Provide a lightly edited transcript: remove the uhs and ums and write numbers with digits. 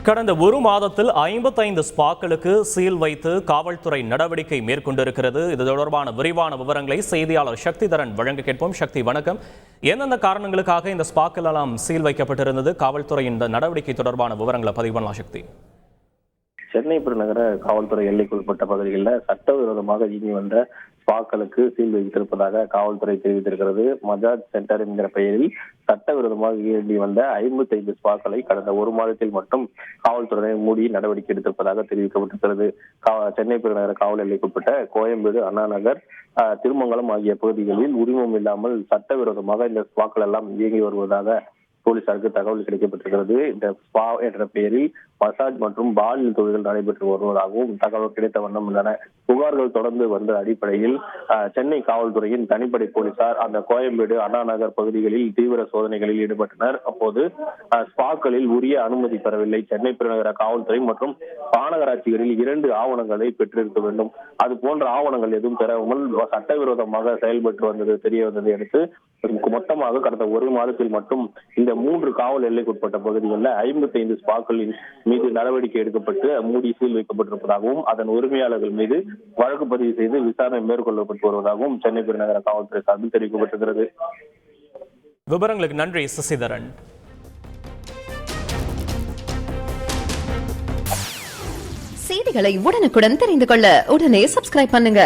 கடந்த ஒரு மாதத்தில் 55 ஸ்பாக்களுக்கு சீல் வைத்து காவல்துறை நடவடிக்கை மேற்கொண்டிருக்கிறது. இது தொடர்பான விரிவான விவரங்களை செய்தியாளர் சக்திதரன் வழங்க கேட்போம். சக்தி, வணக்கம். எந்தெந்த காரணங்களுக்காக இந்த ஸ்பாக்கள் எல்லாம் சீல் வைக்கப்பட்டிருந்தது? காவல்துறையின் இந்த நடவடிக்கை தொடர்பான விவரங்களை பதிவு பண்ணலாம். சக்தி. சென்னை பெருநகர காவல்துறை எல்லைக்குட்பட்ட பகுதிகளில் சட்டவிரோதமாக இயங்கி வந்த ஸ்பாக்களுக்கு சீல் வைத்திருப்பதாக காவல்துறை தெரிவித்திருக்கிறது. மஜாஜ் சென்டர் என்கிற பெயரில் சட்டவிரோதமாக இயங்கி வந்த 55 ஸ்பாக்களை கடந்த ஒரு மாதத்தில் மட்டும் காவல்துறையினர் மூடி நடவடிக்கை எடுத்திருப்பதாக தெரிவிக்கப்பட்டிருக்கிறது. சென்னை பெருநகர காவல் எல்லைக்குட்பட்ட கோயம்பேடு, அண்ணா நகர், திருமங்கலம் ஆகிய பகுதிகளில் உரிமம் இல்லாமல் சட்டவிரோதமாக இந்த ஸ்பாக்கள் எல்லாம் இயங்கி வருவதாக போலீசாருக்கு தகவல் கிடைக்கப்பட்டிருக்கிறது. இந்த ஸ்பா என்ற பெயரில் மசாஜ் மற்றும் பாலியல் தொழில்கள் நடைபெற்று வருவதாகவும் தகவல் கிடைத்த வண்ணம் உள்ளன. புகார்கள் தொடர்ந்து வந்த அடிப்படையில் சென்னை காவல்துறையின் தனிப்படை போலீசார் அந்த கோயம்பேடு, அண்ணா நகர் பகுதிகளில் தீவிர சோதனைகளில் ஈடுபட்டனர். அப்போது ஸ்பாக்களில் உரிய அனுமதி பெறவில்லை. சென்னை பெருநகர காவல்துறை மற்றும் மாநகராட்சிகளில் 2 ஆவணங்களை பெற்றிருக்க வேண்டும். அது போன்ற ஆவணங்கள் எதுவும் பெறாமல் சட்டவிரோதமாக செயல்பட்டு வந்தது தெரிய வந்ததை அடுத்து மொத்தமாக கடந்த ஒரு மாதத்தில் மட்டும் இந்த 3 காவல் எல்லைக்குட்பட்ட பகுதிகளில் 55 ஸ்பாக்களின் மீது நடவடிக்கை எடுக்கப்பட்டு மூடி சீல் வைக்கப்பட்டிருப்பதாகவும் அதன் உரிமையாளர்கள் மீது வழக்கு பதிவு செய்து விசாரணை மேற்கொள்ளப்பட்டு வருவதாகவும் சென்னை பெருநகர காவல்துறை சார்பில் தெரிவிக்கப்பட்டிருக்கிறது. விவரங்களுக்கு நன்றி சசிதரன். செய்திகளை உடனுக்குடன் தெரிந்து கொள்ள உடனே சப்ஸ்கிரைப் பண்ணுங்க.